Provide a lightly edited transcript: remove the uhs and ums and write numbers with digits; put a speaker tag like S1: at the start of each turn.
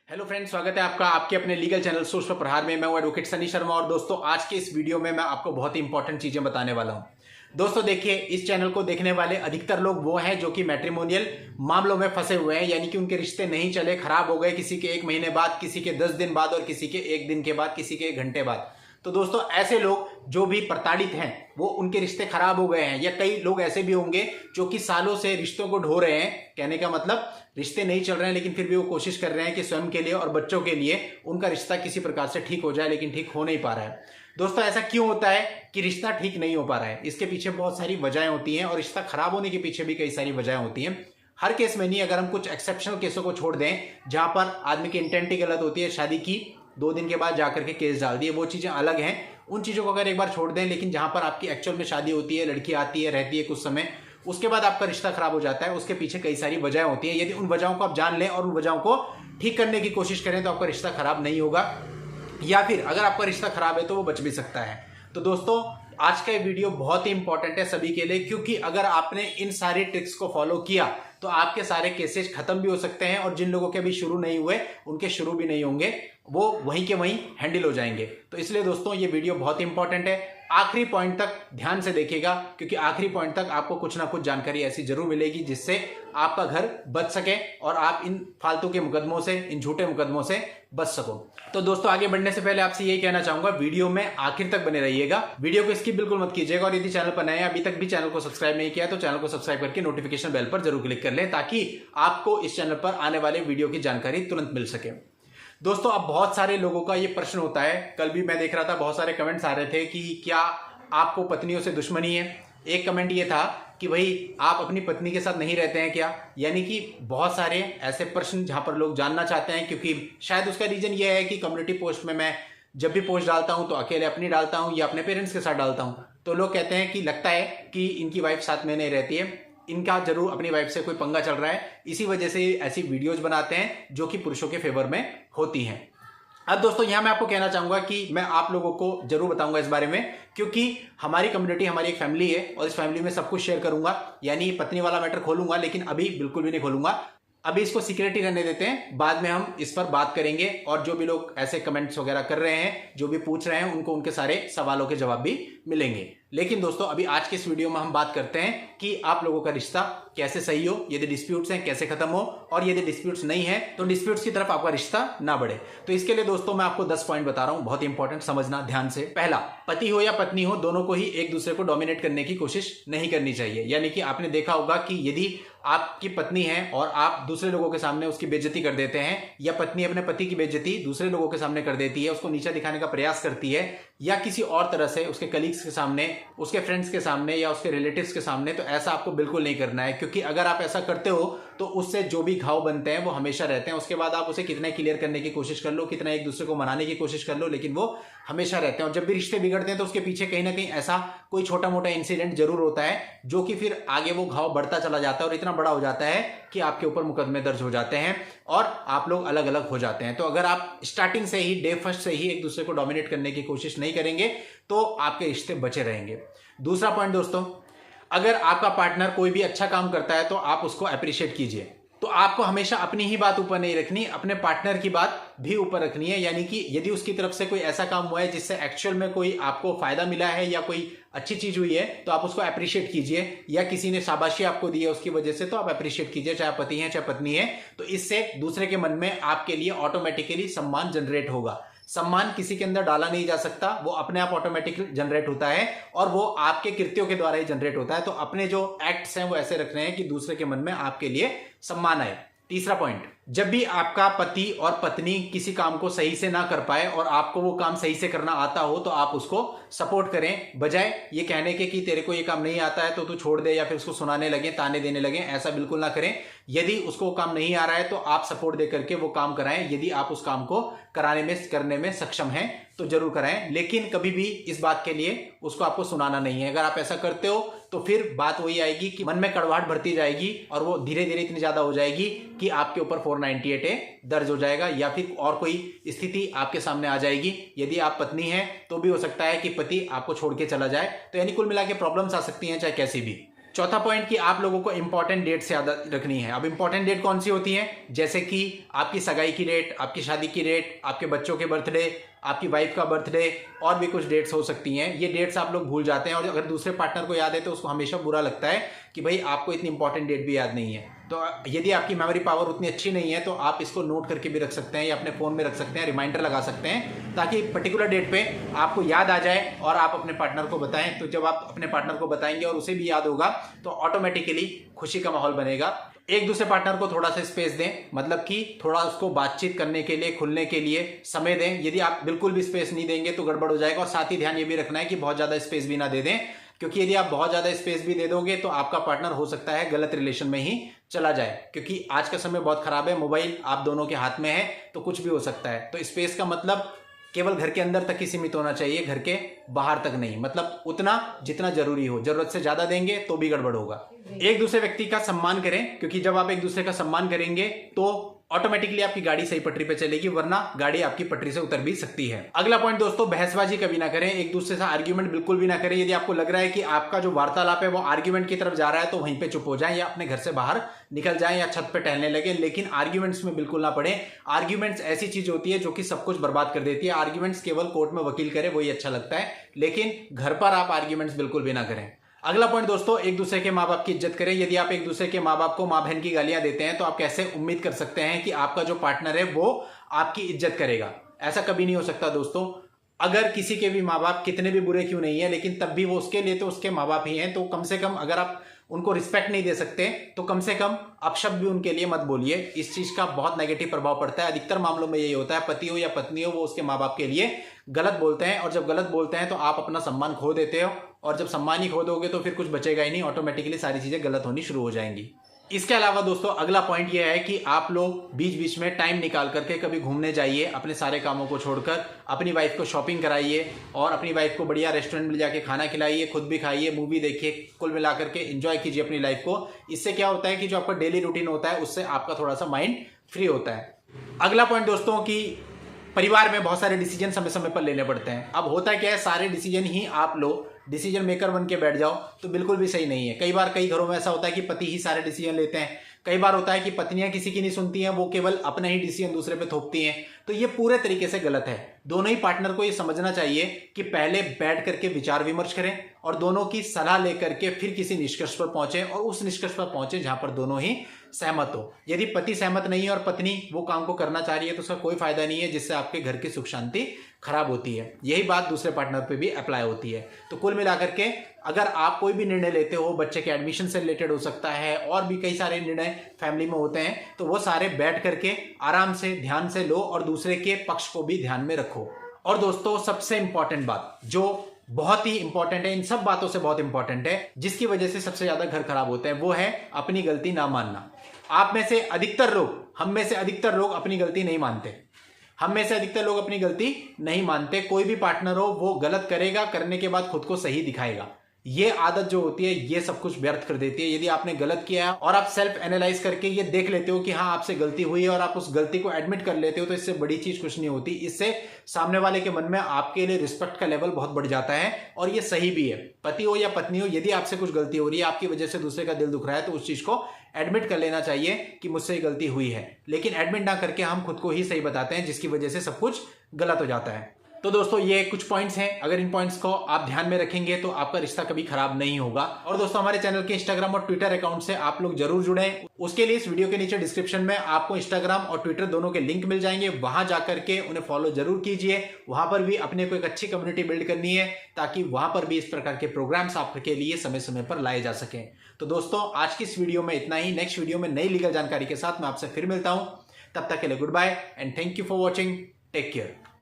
S1: Hello friends, स्वागत है आपका आपके अपने लीगल चैनल सोर्स पर प्रहार में। मैं हूं एडवोकेट सनी शर्मा और दोस्तों आज के इस वीडियो में मैं आपको बहुत ही इंपॉर्टेंट चीजें बताने वाला हूं। दोस्तों देखिए, इस चैनल को देखने वाले अधिकतर लोग वो हैं जो कि मैट्रिमोनियल मामलों में फंसे हुए हैं, यानी कि उनके रिश्ते नहीं चले, खराब हो गए, किसी के 1 महीने बाद, किसी के 10 दिन बाद और किसी के 1 दिन के बाद, किसी के 1 घंटे बाद। तो दोस्तों ऐसे लोग जो भी प्रताड़ित हैं वो उनके रिश्ते खराब हो गए हैं, या कई लोग ऐसे भी होंगे जो कि सालों से रिश्तों को ढो रहे हैं। कहने का मतलब रिश्ते नहीं चल रहे हैं लेकिन फिर भी वो कोशिश कर रहे हैं कि स्वयं के लिए और बच्चों के लिए उनका रिश्ता किसी प्रकार से ठीक हो जाए, लेकिन ठीक हो नहीं पा रहा है। दोस्तों ऐसा क्यों होता है कि रिश्ता ठीक नहीं हो पा रहा है? इसके पीछे बहुत सारी वजहें होती हैं और रिश्ता खराब होने के पीछे भी कई सारी वजहें होती हैं। हर केस में नहीं, अगर हम कुछ एक्सेप्शनल केसों को छोड़ दें जहां पर आदमी की इंटेंट ही गलत होती है, शादी की 2 दिन के बाद जाकर के केस डाल दिए, वो चीजें अलग हैं। उन चीजों को अगर एक बार छोड़ दें, लेकिन जहां पर आपकी एक्चुअल में शादी होती है, लड़की आती है, रहती है कुछ समय, उसके बाद आपका रिश्ता खराब हो जाता है, उसके पीछे कई सारी वजहें होती हैं। यदि उन वजहों को आप जान लें और उन वजहों को ठीक करने की कोशिश करें तो आपका रिश्ता खराब नहीं होगा, या फिर अगर आपका रिश्ता खराब है तो वो बच भी सकता है। तो दोस्तों आज का ये वीडियो बहुत ही इंपॉर्टेंट है सभी के लिए, क्योंकि अगर आपने इन सारी ट्रिक्स को फॉलो किया तो आपके सारे केसेस खत्म भी हो सकते हैं, और जिन लोगों के अभी शुरू नहीं हुए उनके शुरू भी नहीं होंगे, वो वहीं के वहीं हैंडल हो जाएंगे। तो इसलिए दोस्तों ये वीडियो बहुत इंपॉर्टेंट है, आखिरी पॉइंट तक ध्यान से देखिएगा, क्योंकि आखिरी पॉइंट तक आपको कुछ ना कुछ जानकारी ऐसी जरूर मिलेगी जिससे आपका घर बच सके और आप इन फालतू के मुकदमों से, इन झूठे मुकदमों से बच सको। तो दोस्तों आगे बढ़ने से पहले आपसे यही कहना चाहूंगा, वीडियो में आखिर तक बने रहिएगा, वीडियो को स्किप बिल्कुल मत कीजिएगा, और यदि चैनल पर नए हैं, अभी तक भी चैनल को सब्सक्राइब नहीं किया तो चैनल को सब्सक्राइब करके नोटिफिकेशन बेल पर जरूर क्लिक कर लें, ताकि आपको इस चैनल पर आने वाले वीडियो की जानकारी तुरंत मिल सके। दोस्तों अब बहुत सारे लोगों का ये प्रश्न होता है, कल भी मैं देख रहा था बहुत सारे कमेंट्स आ रहे थे कि क्या आपको पत्नियों से दुश्मनी है। एक कमेंट ये था कि भाई आप अपनी पत्नी के साथ नहीं रहते हैं क्या, यानी कि बहुत सारे ऐसे प्रश्न जहां पर लोग जानना चाहते हैं, क्योंकि शायद उसका रीजन ये है कि कम्युनिटी पोस्ट में मैं जब भी पोस्ट डालता हूं तो अकेले अपनी डालता हूं या अपने पेरेंट्स के साथ डालता हूं, तो लोग कहते हैं कि लगता है कि इनकी वाइफ साथ में नहीं रहती है, इनका जरूर अपनी वाइफ से कोई पंगा चल रहा है, इसी वजह से ऐसी वीडियोज बनाते हैं जो कि पुरुषों के फेवर में होती हैं। अब दोस्तों यहां मैं आपको कहना चाहूंगा कि मैं आप लोगों को जरूर बताऊंगा इस बारे में, क्योंकि हमारी कम्युनिटी, हमारी एक फैमिली है और इस फैमिली में सब कुछ शेयर करूंगा, यानी पत्नी वाला मैटर खोलूंगा लेकिन अभी बिल्कुल भी नहीं खोलूंगा, अभी इसको सीक्रेट ही रहने देते हैं, बाद में हम इस पर बात करेंगे। और जो भी लोग ऐसे कमेंट्स वगैरह कर रहे हैं, जो भी पूछ रहे हैं, उनको उनके सारे सवालों के जवाब भी मिलेंगे। लेकिन दोस्तों अभी आज के इस वीडियो में हम बात करते हैं कि आप लोगों का रिश्ता कैसे सही हो, यदि डिस्प्यूट्स हैं कैसे खत्म हो, और यदि डिस्प्यूट्स नहीं है तो डिस्प्यूट्स की तरफ आपका रिश्ता ना बढ़े। तो इसके लिए दोस्तों मैं आपको 10 पॉइंट बता रहा हूं, बहुत इंपॉर्टेंट, समझना ध्यान से। पहला, पति हो या पत्नी हो, दोनों को ही एक दूसरे को डोमिनेट करने की कोशिश नहीं करनी चाहिए। यानी कि आपने देखा होगा कि यदि आपकी पत्नी है और आप दूसरे लोगों के सामने उसकी बेइज्जती कर देते हैं, या पत्नी अपने पति की बेइज्जती दूसरे लोगों के सामने कर देती है, उसको नीचा दिखाने का प्रयास करती है, या किसी और तरह से उसके कलीग्स के सामने, उसके फ्रेंड्स के सामने या उसके रिलेटिव्स के सामने, तो ऐसा आपको बिल्कुल नहीं करना है, क्योंकि अगर आप ऐसा करते हो तो उससे जो भी घाव बनते हैं वो हमेशा रहते हैं। उसके बाद आप उसे कितना क्लियर करने की कोशिश कर लो, कितना एक दूसरे को मनाने की कोशिश कर लो, लेकिन वो हमेशा रहते हैं। और जब भी रिश्ते बिगड़ते हैं तो उसके पीछे कहीं ना कहीं ऐसा कोई छोटा मोटा इंसिडेंट जरूर होता है, जो कि फिर आगे वो घाव बढ़ता चला जाता है और इतना बड़ा हो जाता है कि आपके ऊपर मुकदमे दर्ज हो जाते हैं और आप लोग अलग अलग हो जाते हैं। तो अगर आप स्टार्टिंग से ही, डे फर्स्ट से ही एक दूसरे को डोमिनेट करने की कोशिश नहीं करेंगे तो आपके रिश्ते बचे रहेंगे। दूसरा पॉइंट दोस्तों, अगर आपका पार्टनर कोई भी अच्छा काम करता है तो आप उसको अप्रिशिएट कीजिए। तो आपको हमेशा अपनी ही बात ऊपर नहीं रखनी, अपने पार्टनर की बात भी ऊपर रखनी है। यानी कि यदि उसकी तरफ से कोई ऐसा काम हुआ है जिससे एक्चुअल में कोई आपको फायदा मिला है या कोई अच्छी चीज हुई है, तो आप उसको अप्रिशिएट कीजिए, या किसी ने शाबाशी आपको दी है उसकी वजह से, तो आप अप्रिशिएट कीजिए, चाहे पति है चाहे पत्नी है। तो इससे दूसरे के मन में आपके लिए ऑटोमेटिकली सम्मान जनरेट होगा। सम्मान किसी के अंदर डाला नहीं जा सकता, वो अपने आप ऑटोमेटिकली जनरेट होता है और वो आपके कृत्यों के द्वारा ही जनरेट होता है। तो अपने जो एक्ट्स हैं वो ऐसे रख रहे हैं कि दूसरे के मन में आपके लिए सम्मान आए। तीसरा पॉइंट, जब भी आपका पति और पत्नी किसी काम को सही से ना कर पाए और आपको वो काम सही से करना आता हो, तो आप उसको सपोर्ट करें, बजाय ये कहने के कि तेरे को ये काम नहीं आता है तो तू छोड़ दे, या फिर उसको सुनाने लगे, ताने देने लगे। ऐसा बिल्कुल ना करें। यदि उसको काम नहीं आ रहा है तो आप सपोर्ट दे करके वो काम कराएं। यदि आप उस काम को करने में सक्षम हैं तो जरूर कराएं, लेकिन कभी भी इस बात के लिए उसको आपको सुनाना नहीं है। अगर आप ऐसा करते हो तो फिर बात वही आएगी कि मन में कड़वाहट बढ़ती जाएगी और वो धीरे धीरे इतनी ज्यादा हो जाएगी कि आपके ऊपर 498A दर्ज हो जाएगा, या फिर और कोई स्थिति आपके सामने आ जाएगी। यदि आप पत्नी हैं तो भी हो सकता है कि पति आपको छोड़ के चला जाए। तो यानी कुल मिला के प्रॉब्लम्स आ सकती हैं, चाहे कैसी भी। चौथा पॉइंट कि आप लोगों को इंपॉर्टेंट डेट से याद रखनी है। अब इंपॉर्टेंट डेट कौन सी होती है? जैसे कि आपकी सगाई की डेट, आपकी शादी की डेट, आपके बच्चों के बर्थडे, आपकी वाइफ का बर्थडे, और भी कुछ डेट्स हो सकती हैं। ये डेट्स आप लोग भूल जाते हैं और अगर दूसरे पार्टनर को याद है तो उसको हमेशा बुरा लगता है कि भाई आपको इतनी इंपॉर्टेंट डेट भी याद नहीं है। तो यदि आपकी मेमोरी पावर उतनी अच्छी नहीं है तो आप इसको नोट करके भी रख सकते हैं या अपने फ़ोन में रख सकते हैं, रिमाइंडर लगा सकते हैं ताकि पर्टिकुलर डेट पे आपको याद आ जाए और आप अपने पार्टनर को बताएं। तो जब आप अपने पार्टनर को बताएंगे और उसे भी याद होगा तो ऑटोमेटिकली खुशी का माहौल बनेगा। एक दूसरे पार्टनर को थोड़ा सा स्पेस दें, मतलब कि थोड़ा उसको बातचीत करने के लिए, खुलने के लिए समय दें। यदि आप बिल्कुल भी स्पेस नहीं देंगे तो गड़बड़ हो जाएगा। और साथ ही ध्यान ये भी रखना है कि बहुत ज़्यादा स्पेस भी ना दे दें, क्योंकि यदि आप बहुत ज़्यादा स्पेस भी दे दोगे तो आपका पार्टनर हो सकता है गलत रिलेशन में ही चला जाए, क्योंकि आज का समय बहुत खराब है। मोबाइल आप दोनों के हाथ में है तो कुछ भी हो सकता है। तो स्पेस का मतलब केवल घर के अंदर तक ही सीमित होना चाहिए, घर के बाहर तक नहीं। मतलब उतना जितना जरूरी हो, जरूरत से ज्यादा देंगे तो भी गड़बड़ होगा। एक दूसरे व्यक्ति का सम्मान करें, क्योंकि जब आप एक दूसरे का सम्मान करेंगे तो ऑटोमेटिकली आपकी गाड़ी सही पटरी पे चलेगी, वरना गाड़ी आपकी पटरी से उतर भी सकती है। अगला पॉइंट दोस्तों, बहसबाजी कभी ना करें, एक दूसरे से आर्ग्यूमेंट बिल्कुल भी ना करें। यदि आपको लग रहा है कि आपका जो वार्तालाप है वो आर्ग्यूमेंट की तरफ जा रहा है तो वहीं पे चुप हो जाएं या अपने घर से बाहर निकल जाएं या छत पे टहलने लगे, लेकिन आर्ग्यूमेंट्स में बिल्कुल ना पड़े। आर्ग्यूमेंट्स ऐसी चीज होती है जो कि सब कुछ बर्बाद कर देती है। आर्ग्यूमेंट्स केवल कोर्ट में वकील करे वही अच्छा लगता है, लेकिन घर पर आप आर्ग्यूमेंट्स बिल्कुल भी ना करें। अगला पॉइंट दोस्तों, एक दूसरे के माँ बाप की इज्जत करें। यदि आप एक दूसरे के माँ बाप को माँ बहन की गालियां देते हैं तो आप कैसे उम्मीद कर सकते हैं कि आपका जो पार्टनर है वो आपकी इज्जत करेगा? ऐसा कभी नहीं हो सकता दोस्तों। अगर किसी के भी माँ बाप कितने भी बुरे क्यों नहीं है, लेकिन तब भी वो उसके लिए तो उसके माँ बाप ही हैं। तो कम से कम अगर आप उनको रिस्पेक्ट नहीं दे सकते तो कम से कम अपशब्द भी उनके लिए मत बोलिए। इस चीज का बहुत नेगेटिव प्रभाव पड़ता है। अधिकतर मामलों में यही होता है, पति हो या पत्नी हो वो उसके माँ बाप के लिए गलत बोलते हैं, और जब गलत बोलते हैं तो आप अपना सम्मान खो देते हो, और जब सम्मान ही खो दोगे तो फिर कुछ बचेगा ही नहीं, ऑटोमेटिकली सारी चीजें गलत होनी शुरू हो जाएंगी। इसके अलावा दोस्तों अगला पॉइंट यह है कि आप लोग बीच बीच में टाइम निकाल करके कभी घूमने जाइए, अपने सारे कामों को छोड़कर। अपनी वाइफ को शॉपिंग कराइए और अपनी वाइफ को बढ़िया रेस्टोरेंट में जाके खाना खिलाइए, खुद भी खाइए, मूवी देखिए, कुल मिलाकर के एंजॉय कीजिए अपनी लाइफ को। इससे क्या होता है कि जो आपका डेली रूटीन होता है उससे आपका थोड़ा सा माइंड फ्री होता है। अगला पॉइंट दोस्तों कि परिवार में बहुत सारे डिसीजन समय समय पर लेने पड़ते हैं। अब होता क्या है, सारे डिसीजन ही आप लो, डिसीजन मेकर बन के बैठ जाओ तो बिल्कुल भी सही नहीं है। कई बार कई घरों में ऐसा होता है कि पति ही सारे डिसीजन लेते हैं। कई बार होता है कि पत्नियां किसी की नहीं सुनती हैं, वो केवल अपने ही डिसीजन दूसरे पे थोपती हैं। तो ये पूरे तरीके से गलत है। दोनों ही पार्टनर को ये समझना चाहिए कि पहले बैठ करके विचार विमर्श करें और दोनों की सलाह लेकर के फिर किसी निष्कर्ष पर पहुंचे, और उस निष्कर्ष पर पहुंचे जहां पर दोनों ही सहमत हो। यदि पति सहमत नहीं है और पत्नी वो काम को करना चाह रही है तो उसका कोई फायदा नहीं है, जिससे आपके घर की सुख शांति खराब होती है। यही बात दूसरे पार्टनर पे भी अप्लाई होती है। तो कुल मिलाकर के अगर आप कोई भी निर्णय लेते हो, बच्चे के एडमिशन से रिलेटेड हो सकता है, और भी कई सारे निर्णय फैमिली में होते हैं, तो वो सारे बैठ करके आराम से ध्यान से लो और दूसरे के पक्ष को भी ध्यान में रखो। और दोस्तों सबसे इंपॉर्टेंट बात जो बहुत ही इंपॉर्टेंट है, इन सब बातों से बहुत इंपॉर्टेंट है, जिसकी वजह से सबसे ज्यादा घर खराब होते हैं, वो है अपनी गलती ना मानना। आप में से अधिकतर लोग, हम में से अधिकतर लोग अपनी गलती नहीं मानते। हम में से अधिकतर लोग अपनी गलती नहीं मानते। कोई भी पार्टनर हो वो गलत करेगा, करने के बाद खुद को सही दिखाएगा। ये आदत जो होती है ये सब कुछ व्यर्थ कर देती है। यदि आपने गलत किया है और आप सेल्फ एनालाइज करके ये देख लेते हो कि हाँ आपसे गलती हुई है और आप उस गलती को एडमिट कर लेते हो, तो इससे बड़ी चीज कुछ नहीं होती। इससे सामने वाले के मन में आपके लिए रिस्पेक्ट का लेवल बहुत बढ़ जाता है, और ये सही भी है। पति हो या पत्नी हो, यदि आपसे कुछ गलती हो रही है, आपकी वजह से दूसरे का दिल दुख रहा है, तो उस चीज को एडमिट कर लेना चाहिए कि मुझसे गलती हुई है। लेकिन एडमिट ना करके हम खुद को ही सही बताते हैं, जिसकी वजह से सब कुछ गलत हो जाता है। तो दोस्तों ये कुछ पॉइंट्स हैं, अगर इन पॉइंट्स को आप ध्यान में रखेंगे तो आपका रिश्ता कभी खराब नहीं होगा। और दोस्तों हमारे चैनल के इंस्टाग्राम और ट्विटर अकाउंट से आप लोग जरूर जुड़ें। उसके लिए इस वीडियो के नीचे डिस्क्रिप्शन में आपको इंस्टाग्राम और ट्विटर दोनों के लिंक मिल जाएंगे, वहां जाकर के उन्हें फॉलो जरूर कीजिए। वहां पर भी अपने को एक अच्छी कम्युनिटी बिल्ड करनी है, ताकि वहां पर भी इस प्रकार के प्रोग्राम्स आपके लिए समय समय पर लाए जा सकें। तो दोस्तों आज की इस वीडियो में इतना ही। नेक्स्ट वीडियो में नई लीगल जानकारी के साथ मैं आपसे फिर मिलता हूं। तब तक के लिए goodbye and thank you for watching. Take care.